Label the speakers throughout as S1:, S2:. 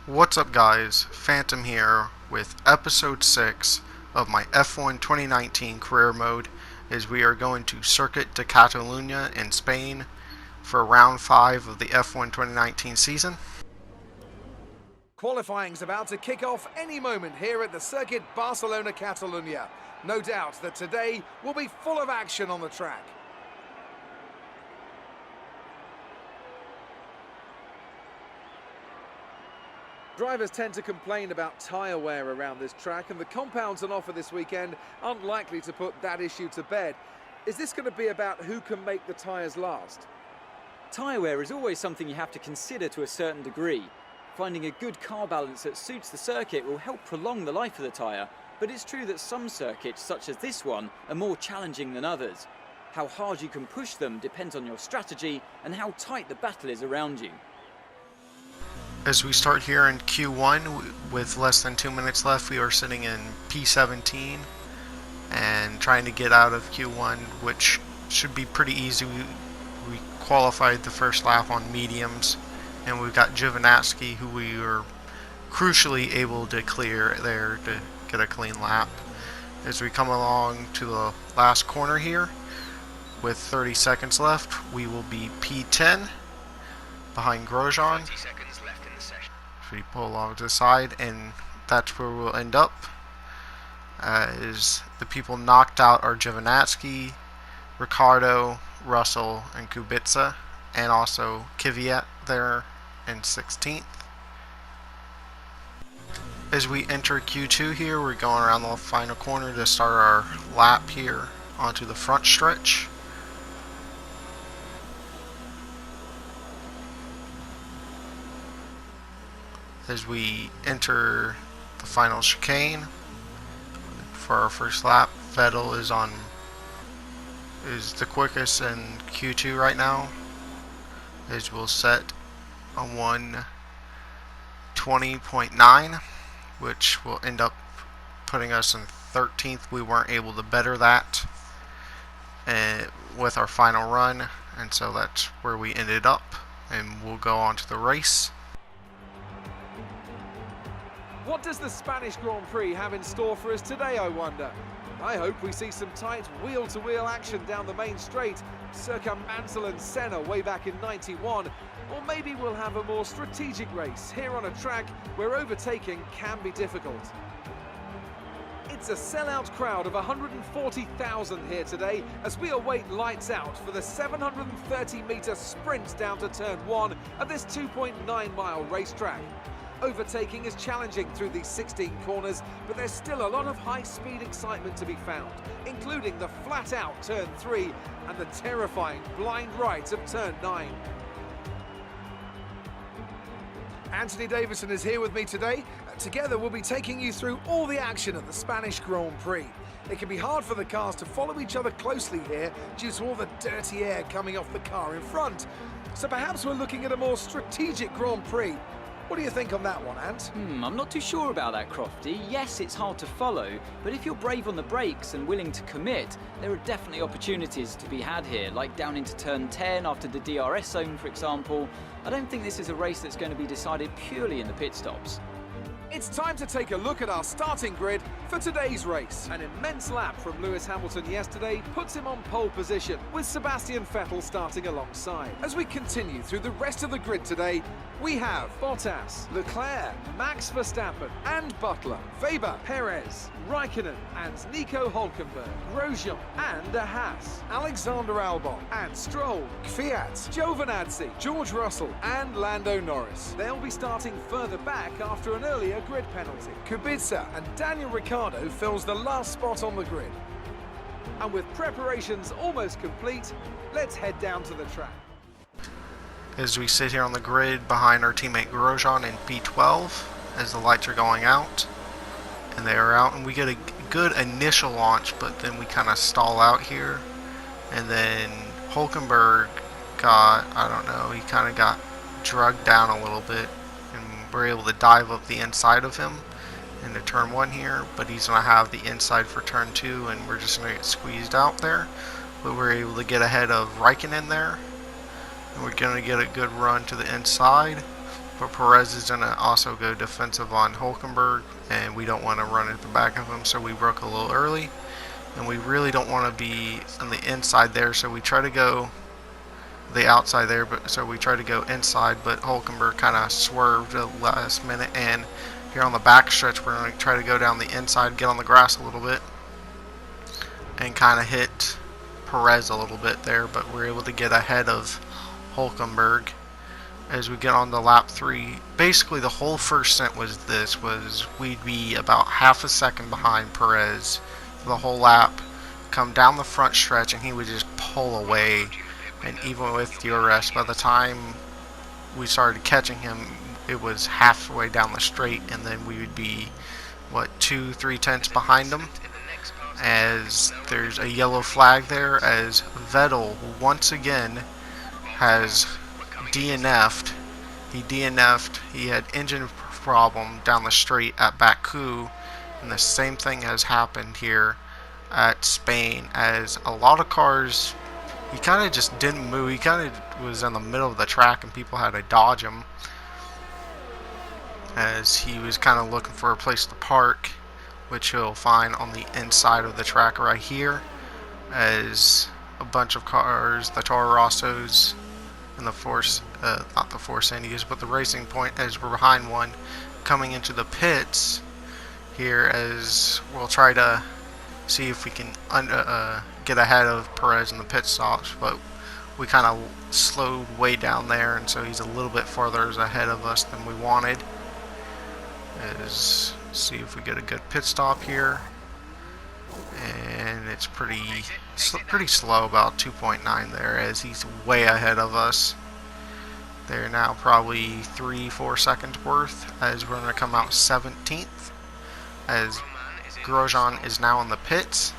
S1: What's up guys, Phantom here with episode 6 of my F1 2019 career mode as we are going to circuit to Catalunya in Spain for round 5 of the F1 2019 season.
S2: Qualifying's about to kick off any moment here at the circuit Barcelona-Catalunya. No doubt that today will be full of action on the track. Drivers tend to complain about tyre wear around this track, and the compounds on offer this weekend aren't likely to put that issue to bed. Is this going to be about who can make the tyres last?
S3: Tyre wear is always something you have to consider to a certain degree. Finding a good car balance that suits the circuit will help prolong the life of the tyre, but it's true that some circuits, such as this one, are more challenging than others. How hard you can push them depends on your strategy and how tight the battle is around you.
S1: As we start here in Q1 with less than 2 minutes left, we are sitting in P17 and trying to get out of Q1, which should be pretty easy. We qualified the first lap on mediums, and we've got Giovinazzi, who we were crucially able to clear there to get a clean lap. As we come along to the last corner here with 30 seconds left, we will be P10 behind Grosjean. We pull along to the side, and that's where we'll end up, as the people knocked out are Giovinazzi, Ricciardo, Russell, and Kubica, and also Kvyat there in 16th. As we enter Q2 here, we're going around the final corner to start our lap here onto the front stretch. As we enter the final chicane for our first lap, Vettel is the quickest in Q2 right now, as we'll set a 1:20.9, which will end up putting us in 13th. We weren't able to better that with our final run, and so that's where we ended up, and we'll go on to the race.
S2: What does the Spanish Grand Prix have in store for us today, I wonder? I hope we see some tight wheel-to-wheel action down the main straight, circa Mansell and Senna way back in '91, or maybe we'll have a more strategic race here on a track where overtaking can be difficult. It's a sellout crowd of 140,000 here today as we await lights out for the 730-metre sprint down to turn 1 of this 2.9-mile racetrack. Overtaking is challenging through these 16 corners, but there's still a lot of high-speed excitement to be found, including the flat-out turn 3 and the terrifying blind right of turn 9. Anthony Davison is here with me today. Together we'll be taking you through all the action at the Spanish Grand Prix. It can be hard for the cars to follow each other closely here due to all the dirty air coming off the car in front. So perhaps we're looking at a more strategic Grand Prix. What do you think on that one, Ant?
S3: I'm not too sure about that, Crofty. Yes, it's hard to follow, but if you're brave on the brakes and willing to commit, there are definitely opportunities to be had here, like down into turn 10 after the DRS zone, for example. I don't think this is a race that's going to be decided purely in the pit stops.
S2: It's time to take a look at our starting grid for today's race. An immense lap from Lewis Hamilton yesterday puts him on pole position, with Sebastian Vettel starting alongside. As we continue through the rest of the grid today, we have Bottas, Leclerc, Max Verstappen and Butler, Weber, Perez, Raikkonen and Nico Hülkenberg, Grosjean and De Haas, Alexander Albon and Stroll, Kvyat, Giovinazzi, George Russell and Lando Norris. They'll be starting further back after an earlier grid penalty. Kubica and Daniel Ricciardo fills the last spot on the grid. And with preparations almost complete, let's head down to the track.
S1: As we sit here on the grid behind our teammate Grosjean in P12 as the lights are going out, and they are out, and we get a good initial launch, but then we kind of stall out here, and then Hülkenberg got, I don't know, he kind of got drugged down a little bit, and we're able to dive up the inside of him into turn 1 here, but he's going to have the inside for turn 2, and we're just going to get squeezed out there, but we're able to get ahead of Raikkonen there. And we're going to get a good run to the inside, But Perez is going to also go defensive on Hulkenberg, and we don't want to run at the back of him, so we broke a little early. And we really don't want to be on the inside there, so we try to go the outside there, but so we try to go inside, but Hulkenberg kind of swerved at the last minute, and here on the back stretch we're going to try to go down the inside, get on the grass a little bit, and kind of hit Perez a little bit there, but we're able to get ahead of Hulkenberg as we get on to lap 3. Basically the whole first stint was we'd be about half a second behind Perez for the whole lap, come down the front stretch, and he would just pull away. And even with DRS, by the time we started catching him, it was halfway down the straight, and then we would be, what, 2-3 tenths behind him. As there's a yellow flag there, as Vettel once again has DNF'd. He DNF'd. He had engine problem down the straight at Baku, and the same thing has happened here at Spain, as a lot of cars, he kind of just didn't move. He kind of was in the middle of the track and people had to dodge him, as he was kind of looking for a place to park, which he'll find on the inside of the track right here, as a bunch of cars, the Toro Rossos and the Force, not the Force Indias, but the Racing Point, as we're behind one, coming into the pits here, as we'll try to see if we can get ahead of Perez in the pit stops, but we kind of slowed way down there, and so he's a little bit farther ahead of us than we wanted. As see if we get a good pit stop here, and it's pretty slow, about 2.9 there, as he's way ahead of us. They're now probably 3-4 seconds worth, as we're going to come out 17th, as Grosjean is now in the pits.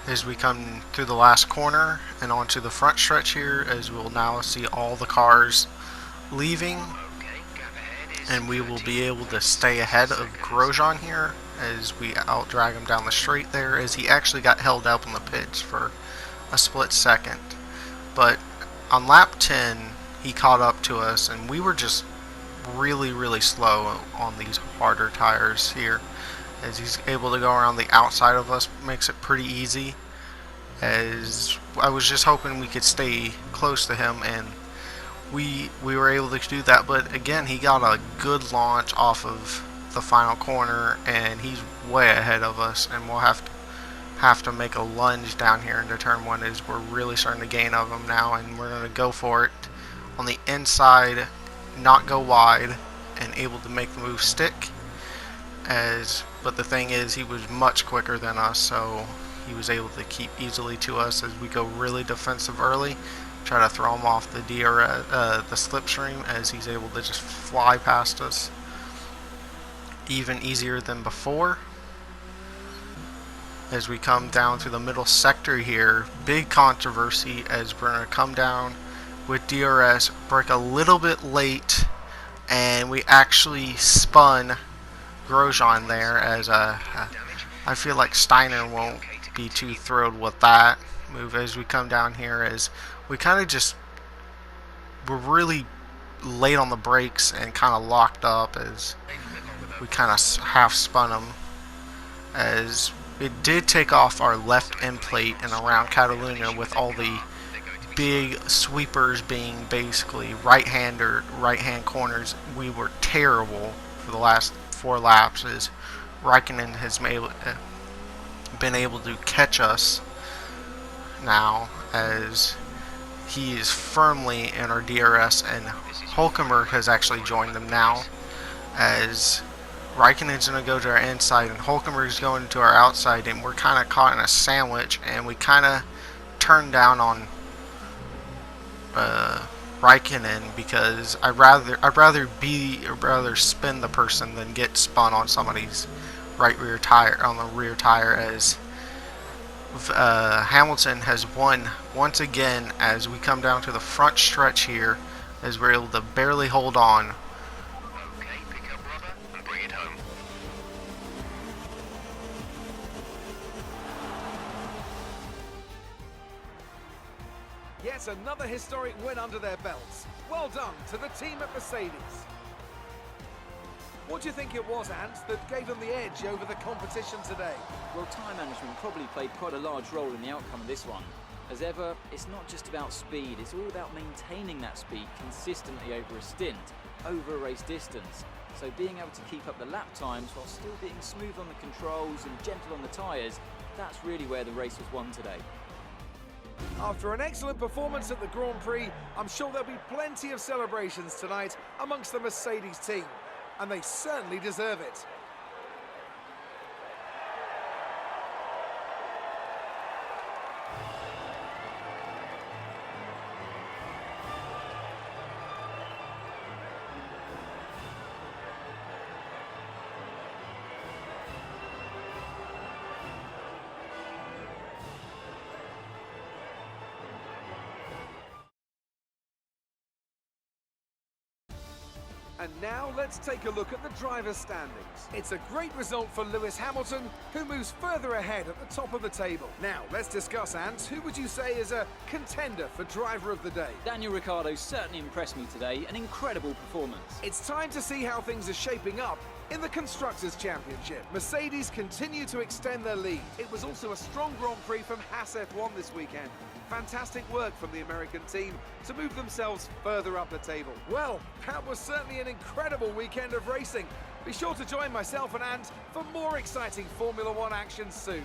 S1: As we come through the last corner and onto the front stretch here, as we'll now see all the cars leaving, and we will be able to stay ahead of Grosjean here as we out-drag him down the straight there, as he actually got held up in the pits for a split second. But on lap 10 he caught up to us, and we were just really slow on these harder tires here, as he's able to go around the outside of us, makes it pretty easy. As I was just hoping we could stay close to him, and we were able to do that, but again he got a good launch off of the final corner, and he's way ahead of us, and we'll have to make a lunge down here into turn 1, as we're really starting to gain of him now, and we're going to go for it on the inside, not go wide, and able to make the move stick. But the thing is, he was much quicker than us, so he was able to keep easily to us as we go really defensive early, try to throw him off the the slipstream, as he's able to just fly past us even easier than before. As we come down to the middle sector here, big controversy, as we're going to come down with DRS, break a little bit late, and we actually spun Grosjean there, as I feel like Steiner won't be too thrilled with that move. As we come down here, as we kind of just were really late on the brakes and kind of locked up, as we kind of half spun him, as it did take off our left end plate and around Catalunya, with all the big sweepers being basically right-hand corners. We were terrible for the last 4 laps, as Raikkonen has been able to catch us now, as he is firmly in our DRS, and Hulkenberg has actually joined them now, as Raikkonen's going to go to our inside and Hulkenberg's going to our outside, and we're kind of caught in a sandwich, and we kind of turned down on Raikkonen, because I'd rather spin the person than get spun on somebody's rear tire, as Hamilton has won once again, as we come down to the front stretch here, as we're able to barely hold on.
S2: That's another historic win under their belts. Well done to the team at Mercedes. What do you think it was, Ant, that gave them the edge over the competition today?
S3: Well, tyre management probably played quite a large role in the outcome of this one. As ever, it's not just about speed, it's all about maintaining that speed consistently over a stint, over a race distance. So being able to keep up the lap times while still being smooth on the controls and gentle on the tyres, that's really where the race was won today.
S2: After an excellent performance at the Grand Prix, I'm sure there'll be plenty of celebrations tonight amongst the Mercedes team, and they certainly deserve it. And now let's take a look at the driver's standings. It's a great result for Lewis Hamilton, who moves further ahead at the top of the table. Now let's discuss, Ant, who would you say is a contender for driver of the day?
S3: Daniel Ricciardo certainly impressed me today, an incredible performance.
S2: It's time to see how things are shaping up in the Constructors' Championship. Mercedes continue to extend their lead. It was also a strong Grand Prix from Haas F1 this weekend. Fantastic work from the American team to move themselves further up the table. Well, that was certainly an incredible weekend of racing. Be sure to join myself and Ant for more exciting Formula One action soon.